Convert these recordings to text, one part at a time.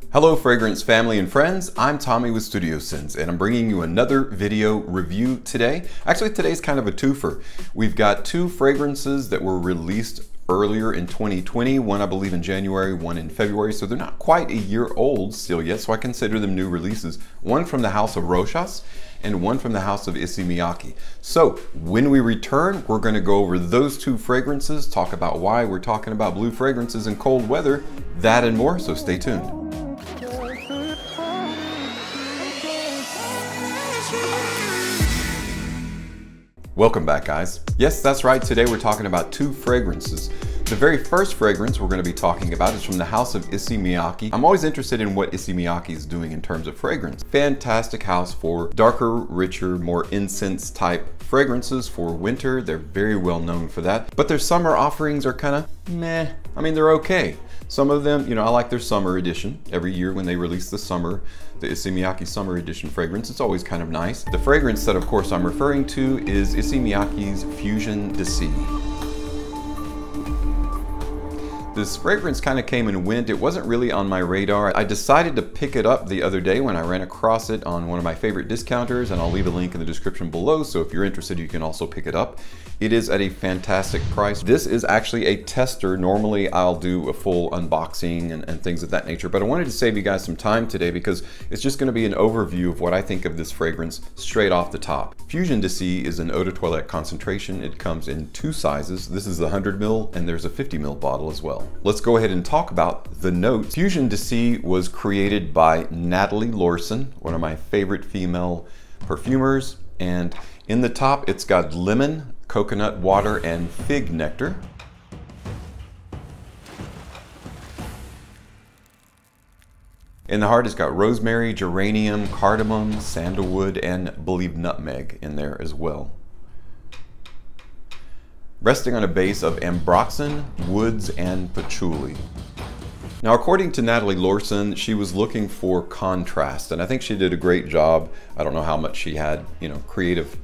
Hello fragrance family and friends, I'm Tommy with Studio Sense and I'm bringing you another video review today. Actually today's kind of a twofer. We've got two fragrances that were released earlier in 2020, one I believe in January, one in February, so they're not quite a year old still yet, so I consider them new releases. One from the house of Rochas and one from the house of Issey Miyake. So when we return, we're going to go over those two fragrances, talk about why we're talking about blue fragrances in cold weather, that and more, so stay tuned. Welcome back, guys. Yes, that's right. Today we're talking about two fragrances. The very first fragrance we're going to be talking about is from the house of Issey Miyake. I'm always interested in what Issey Miyake is doing in terms of fragrance. Fantastic house for darker, richer, more incense type fragrances for winter. They're very well known for that. But their summer offerings are kind of meh. I mean, they're okay. Some of them, you know, I like their summer edition. Every year when they release the Issey Miyake summer edition fragrance, it's always kind of nice. The fragrance that of course I'm referring to is Issey Miyake's Fusion d'Issey. This fragrance kind of came and went. It wasn't really on my radar. I decided to pick it up the other day when I ran across it on one of my favorite discounters, and I'll leave a link in the description below, so if you're interested you can also pick it up. It is at a fantastic price. This is actually a tester. Normally I'll do a full unboxing and things of that nature, but I wanted to save you guys some time today because it's just going to be an overview of what I think of this fragrance straight off the top. Fusion d'Issey is an eau de toilette concentration. It comes in two sizes. This is the 100 ml and there's a 50 ml bottle as well. Let's go ahead and talk about the notes. Fusion d'Issey was created by Natalie Lorson, one of my favorite female perfumers, and in the top it's got lemon, coconut water, and fig nectar. In the heart, it's got rosemary, geranium, cardamom, sandalwood, and I believe nutmeg in there as well. Resting on a base of ambroxan, woods, and patchouli. Now, according to Natalie Lorson, she was looking for contrast, and I think she did a great job. I don't know how much she had, you know, creative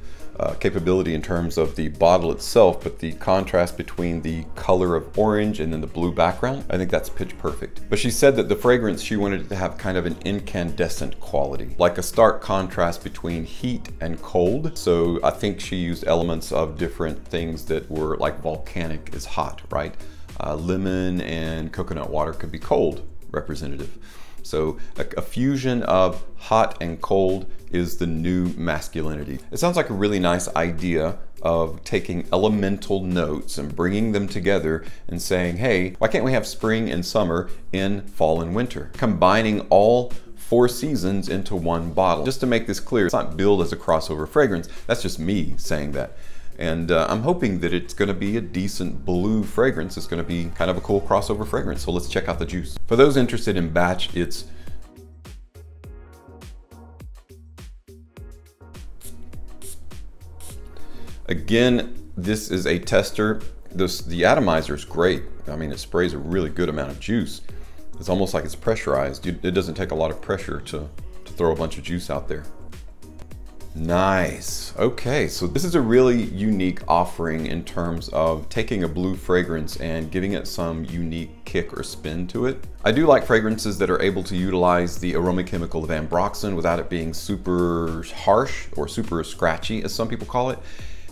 capability in terms of the bottle itself, but the contrast between the color of orange and then the blue background, I think that's pitch perfect. But she said that the fragrance, she wanted it to have kind of an incandescent quality, like a stark contrast between heat and cold. So I think she used elements of different things that were like volcanic is hot, right? Lemon and coconut water could be cold representative. So a fusion of hot and cold is the new masculinity. It sounds like a really nice idea of taking elemental notes and bringing them together and saying, hey, why can't we have spring and summer in fall and winter? Combining all four seasons into one bottle. Just to make this clear, it's not billed as a crossover fragrance. That's just me saying that. And I'm hoping that it's going to be a decent blue fragrance. It's going to be kind of a cool crossover fragrance. So let's check out the juice. For those interested in batch, it's again, this is a tester. The atomizer is great. I mean, it sprays a really good amount of juice. It's almost like it's pressurized. It doesn't take a lot of pressure to throw a bunch of juice out there. Nice. Okay, so this is a really unique offering in terms of taking a blue fragrance and giving it some unique kick or spin to it. I do like fragrances that are able to utilize the aroma chemical of ambroxan without it being super harsh or super scratchy, as some people call it.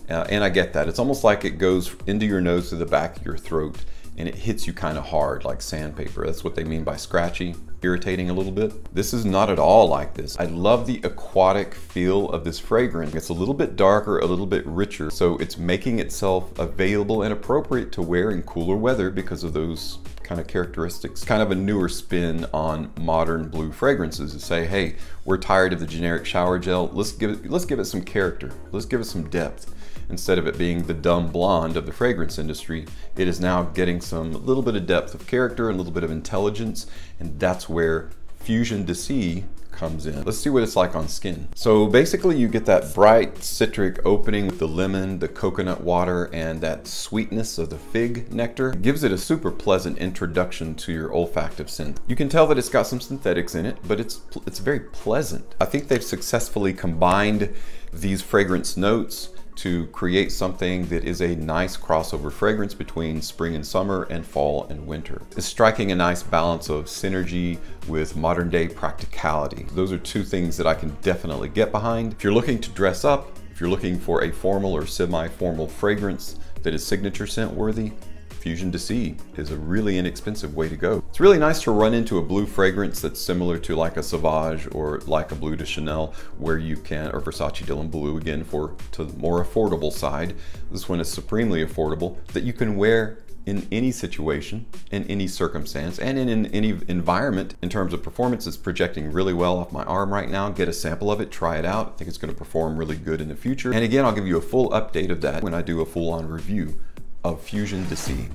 And I get that. It's almost like it goes into your nose to the back of your throat and it hits you kind of hard like sandpaper. That's what they mean by scratchy, irritating a little bit. This is not at all like this. I love the aquatic feel of this fragrance. It's a little bit darker, a little bit richer, so it's making itself available and appropriate to wear in cooler weather because of those kind of characteristics. Kind of a newer spin on modern blue fragrances to say, hey, we're tired of the generic shower gel. Let's give it some character. Let's give it some depth. Instead of it being the dumb blonde of the fragrance industry, it is now getting some little bit of depth of character and a little bit of intelligence, and that's where Fusion d'Issey comes in. Let's see what it's like on skin. So basically you get that bright citric opening with the lemon, the coconut water, and that sweetness of the fig nectar. It gives it a super pleasant introduction to your olfactive scent. You can tell that it's got some synthetics in it, but it's very pleasant. I think they've successfully combined these fragrance notes to create something that is a nice crossover fragrance between spring and summer and fall and winter. It's striking a nice balance of synergy with modern day practicality. Those are two things that I can definitely get behind. If you're looking to dress up, if you're looking for a formal or semi-formal fragrance that is signature scent worthy, Fusion D'Cie is a really inexpensive way to go. It's really nice to run into a blue fragrance that's similar to like a Sauvage or like a Bleu de Chanel, where you can, or Versace Dylan Blue again to the more affordable side. This one is supremely affordable, that you can wear in any situation, in any circumstance, and in any environment. In terms of performance, it's projecting really well off my arm right now. Get a sample of it, try it out. I think it's going to perform really good in the future. And again, I'll give you a full update of that when I do a full-on review of Fusion D'Cie.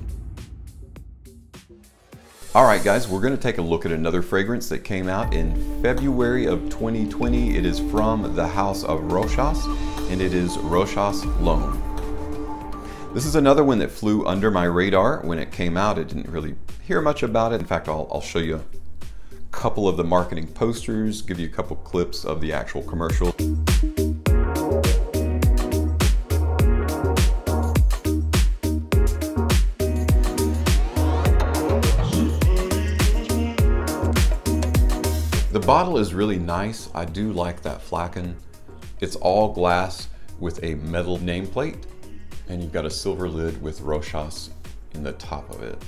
All right, guys, we're going to take a look at another fragrance that came out in February of 2020. It is from the house of Rochas, and it is Rochas L'Homme. This is another one that flew under my radar when it came out. I didn't really hear much about it. In fact, I'll show you a couple of the marketing posters, give you a couple clips of the actual commercial. The bottle is really nice. I do like that flagon. It's all glass with a metal nameplate, and you've got a silver lid with Rochas in the top of it.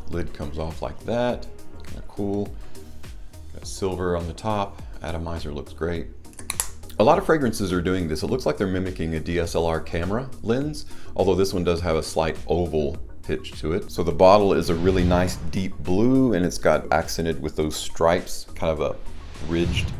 Lid comes off like that, kind of cool. Got silver on the top. Atomizer looks great. A lot of fragrances are doing this. It looks like they're mimicking a DSLR camera lens, although this one does have a slight oval pitch to it. So the bottle is a really nice deep blue, and it's got accented with those stripes, kind of a ridged,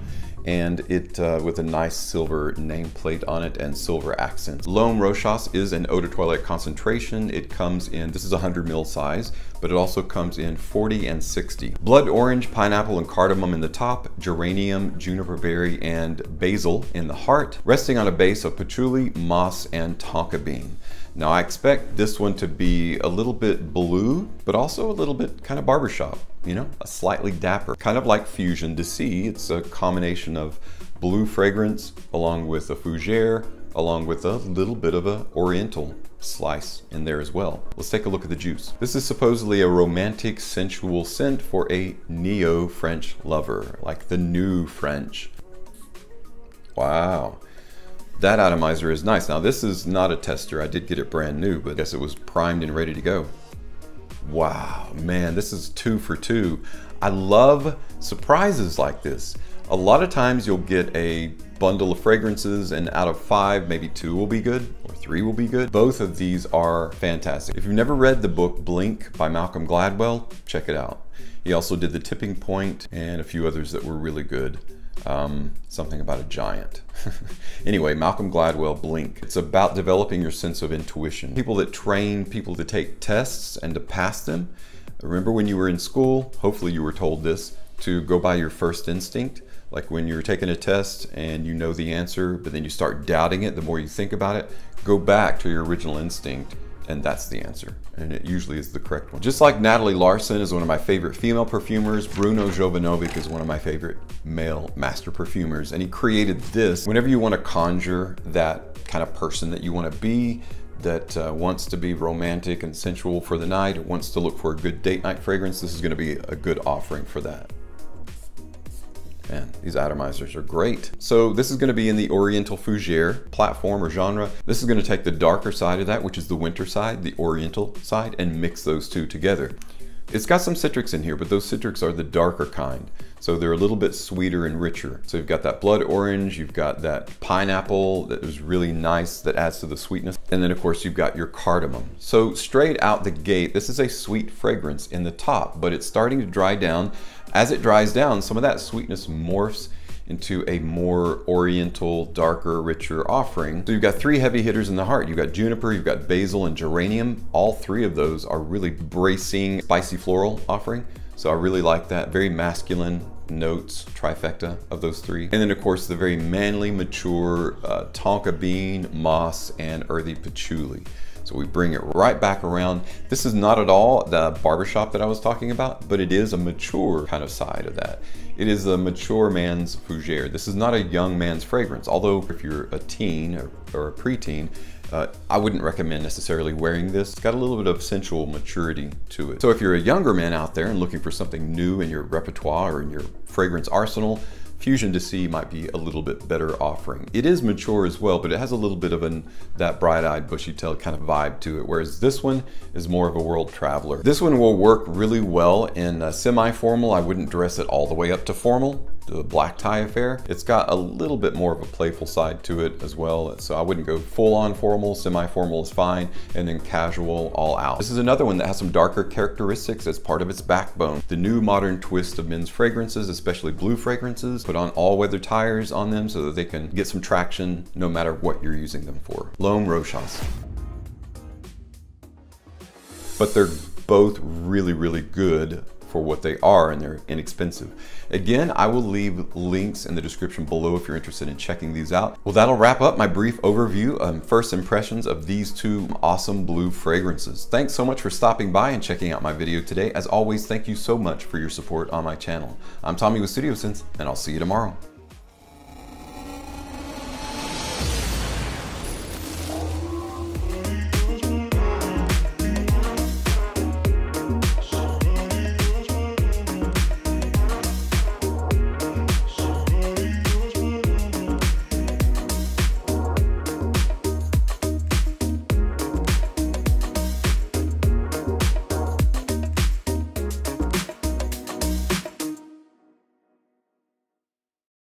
and it with a nice silver nameplate on it and silver accents. L'Homme Rochas is an eau de toilette concentration. It comes in, this is 100 ml size, but it also comes in 40 and 60. Blood orange, pineapple, and cardamom in the top, geranium, juniper berry, and basil in the heart, resting on a base of patchouli, moss, and tonka bean. Now I expect this one to be a little bit blue, but also a little bit kind of barbershop, you know, a slightly dapper, kind of like Fusion D'Cie. It's a combination of blue fragrance along with a fougere, along with a little bit of a oriental slice in there as well. Let's take a look at the juice. This is supposedly a romantic, sensual scent for a neo-French lover, like the new French. Wow. That atomizer is nice. Now this is not a tester. I did get it brand new, but I guess it was primed and ready to go. Wow, man, this is 2 for 2. I love surprises like this. A lot of times you'll get a bundle of fragrances, and out of 5, maybe 2 will be good or 3 will be good. Both of these are fantastic. If you've never read the book Blink by Malcolm Gladwell, check it out. He also did The Tipping Point and a few others that were really good. Something about a giant. Anyway, Malcolm Gladwell, Blink. It's about developing your sense of intuition. People that train people to take tests and to pass them. Remember when you were in school, hopefully you were told this, to go by your first instinct. Like when you're taking a test and you know the answer, but then you start doubting it, the more you think about it, go back to your original instinct, and that's the answer. And it usually is the correct one. Just like Natalie Larson is one of my favorite female perfumers, Bruno Jovanovic is one of my favorite male master perfumers. And he created this. Whenever you want to conjure that kind of person that you want to be, that wants to be romantic and sensual for the night, wants to look for a good date night fragrance, this is going to be a good offering for that. Man, these atomizers are great. So this is going to be in the Oriental Fougere platform or genre. This is going to take the darker side of that, which is the winter side, the Oriental side, and mix those two together. It's got some citrics in here, but those citrics are the darker kind. So they're a little bit sweeter and richer. So you've got that blood orange, you've got that pineapple that is really nice that adds to the sweetness. And then of course you've got your cardamom. So straight out the gate, this is a sweet fragrance in the top, but it's starting to dry down. As it dries down, some of that sweetness morphs into a more oriental, darker, richer offering. So you've got 3 heavy hitters in the heart. You've got juniper, you've got basil, and geranium. All 3 of those are really bracing, spicy floral offering. So I really like that. Very masculine notes, trifecta of those 3. And then of course the very manly, mature tonka bean, moss, and earthy patchouli. So we bring it right back around. This is not at all the barbershop that I was talking about, but it is a mature kind of side of that. It is a mature man's fougere. This is not a young man's fragrance, although if you're a teen or a preteen, I wouldn't recommend necessarily wearing this. It's got a little bit of sensual maturity to it. So if you're a younger man out there and looking for something new in your repertoire or in your fragrance arsenal, Fusion to See might be a little bit better offering. It is mature as well, but it has a little bit of that bright-eyed, bushy-tailed kind of vibe to it, whereas this one is more of a world traveler. This one will work really well in semi-formal. I wouldn't dress it all the way up to formal, the black tie affair. It's got a little bit more of a playful side to it as well, so I wouldn't go full-on formal. Semi-formal is fine, and then casual all out. This is another one that has some darker characteristics as part of its backbone. The new modern twist of men's fragrances, especially blue fragrances, put on all-weather tires on them so that they can get some traction no matter what you're using them for. L'Homme Rochas. But they're both really, really good for what they are, and they're inexpensive. Again, I will leave links in the description below if you're interested in checking these out. Well, that'll wrap up my brief overview and first impressions of these two awesome blue fragrances. Thanks so much for stopping by and checking out my video today. As always, thank you so much for your support on my channel. I'm Tommy with Studio Sense, and I'll see you tomorrow.